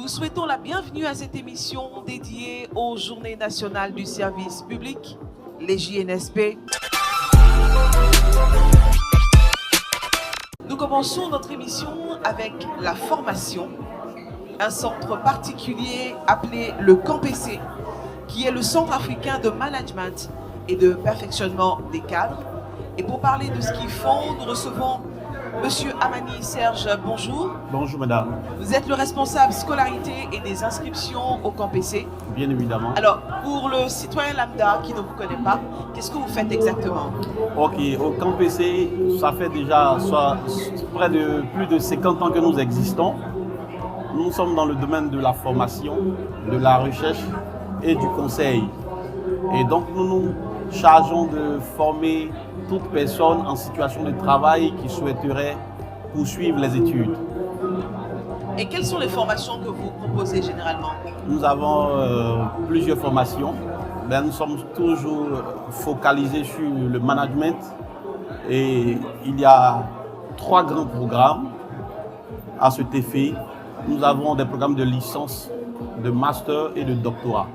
vous souhaitons la bienvenue à cette émission dédiée aux Journées nationales du service public, les JNSP. Nous commençons notre émission avec la formation, un centre particulier appelé le CAMPC, qui est le Centre africain de management et de perfectionnement des cadres. Et pour parler de ce qu'ils font, nous recevons Monsieur Amani Serge, bonjour. Bonjour madame. Vous êtes le responsable scolarité et des inscriptions au CAMPC. Bien évidemment. Alors, pour le citoyen lambda qui ne vous connaît pas, qu'est-ce que vous faites exactement? Ok, au CAMPC, ça fait déjà près de plus de 50 ans que nous existons. Nous sommes dans le domaine de la formation, de la recherche et du conseil. Et donc nous nous chargeons de former toute personne en situation de travail qui souhaiterait poursuivre les études. Et quelles sont les formations que vous proposez généralement? Nous avons plusieurs formations. Mais nous sommes toujours focalisés sur le management et il y a 3 grands programmes à cet effet. Nous avons des programmes de licence, de master et de doctorat.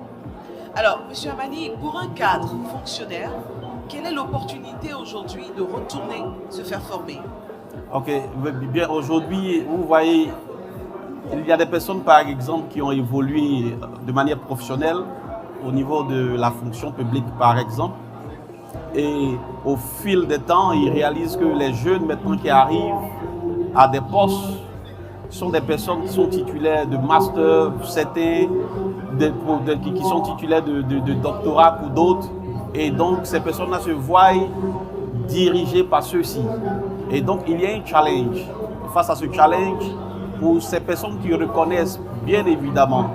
Alors, Monsieur Amani, pour un cadre fonctionnaire, quelle est l'opportunité aujourd'hui de retourner se faire former? Ok, bien aujourd'hui, vous voyez, il y a des personnes par exemple qui ont évolué de manière professionnelle au niveau de la fonction publique par exemple. Et au fil des temps, ils réalisent que les jeunes maintenant qui arrivent à des postes sont des personnes qui sont titulaires de master, certains qui sont titulaires de doctorat pour d'autres. Et donc, ces personnes-là se voient dirigées par ceux-ci. Et donc, il y a un challenge. Face à ce challenge, pour ces personnes qui reconnaissent bien évidemment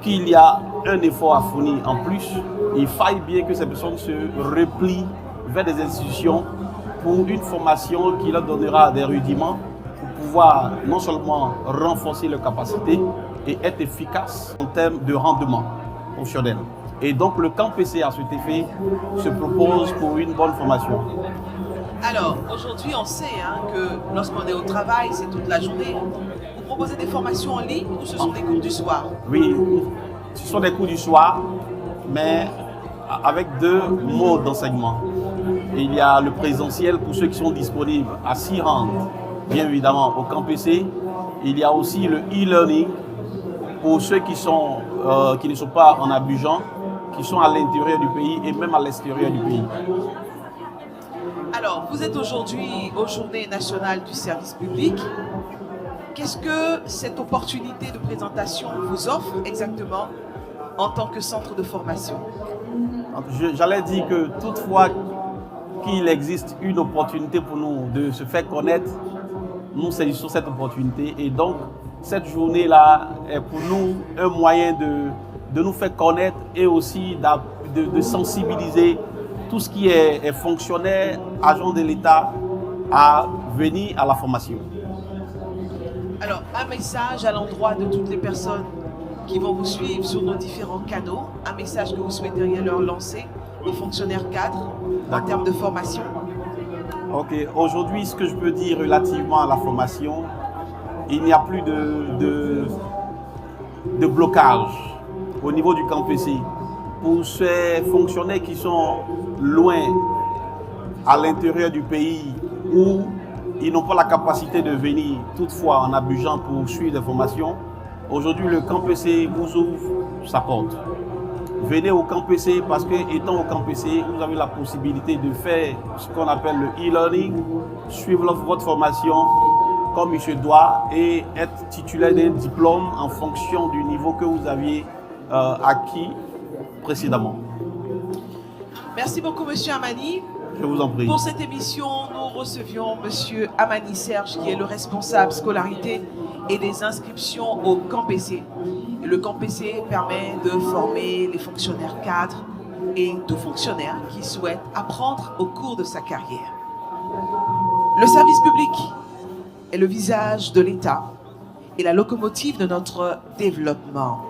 qu'il y a un effort à fournir en plus, il faille bien que ces personnes se replient vers des institutions pour une formation qui leur donnera des rudiments pour pouvoir non seulement renforcer leurs capacités et être efficaces en termes de rendement professionnel. Et donc le CAMPC à cet effet se propose pour une bonne formation. Alors, aujourd'hui, on sait que lorsqu'on est au travail, c'est toute la journée. Vous proposez des formations en ligne ou ce sont des cours du soir? Oui, ce sont des cours du soir, mais avec 2 modes d'enseignement. Il y a le présentiel pour ceux qui sont disponibles à s'y rendre, bien évidemment, au CAMPC. Il y a aussi le e-learning pour ceux qui ne sont pas en Abidjan, qui sont à l'intérieur du pays et même à l'extérieur du pays. Alors, vous êtes aujourd'hui aux Journées nationales du service public. Qu'est-ce que cette opportunité de présentation vous offre exactement en tant que centre de formation? J'allais dire que toutefois qu'il existe une opportunité pour nous de se faire connaître, nous saisissons cette opportunité et donc cette journée-là est pour nous un moyen de nous faire connaître et aussi de sensibiliser tout ce qui est fonctionnaire, agent de l'État à venir à la formation. Alors, un message à l'endroit de toutes les personnes qui vont vous suivre sur nos différents canaux, un message que vous souhaiteriez leur lancer aux fonctionnaires cadres en termes de formation. Ok, aujourd'hui, ce que je peux dire relativement à la formation, il n'y a plus de blocage au niveau du CAMPC. Pour ces fonctionnaires qui sont loin, à l'intérieur du pays, où ils n'ont pas la capacité de venir toutefois en Abidjan pour suivre des formations, aujourd'hui le CAMPC vous ouvre sa porte. Venez au CAMPC parce que étant au CAMPC, vous avez la possibilité de faire ce qu'on appelle le e-learning, suivre votre formation comme il se doit et être titulaire d'un diplôme en fonction du niveau que vous aviez acquis précédemment. Merci beaucoup, Monsieur Amani. Je vous en prie. Pour cette émission, nous recevions Monsieur Amani Serge, qui est le responsable scolarité et des inscriptions au CAMPC. Le CAMPC permet de former les fonctionnaires cadres et tout fonctionnaire qui souhaite apprendre au cours de sa carrière. Le service public est le visage de l'État et la locomotive de notre développement.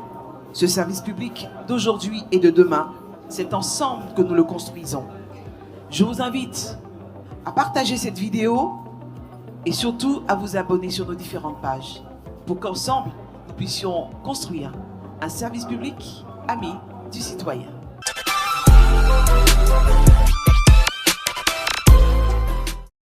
Ce service public d'aujourd'hui et de demain, c'est ensemble que nous le construisons. Je vous invite à partager cette vidéo et surtout à vous abonner sur nos différentes pages pour qu'ensemble, nous puissions construire un service public ami du citoyen.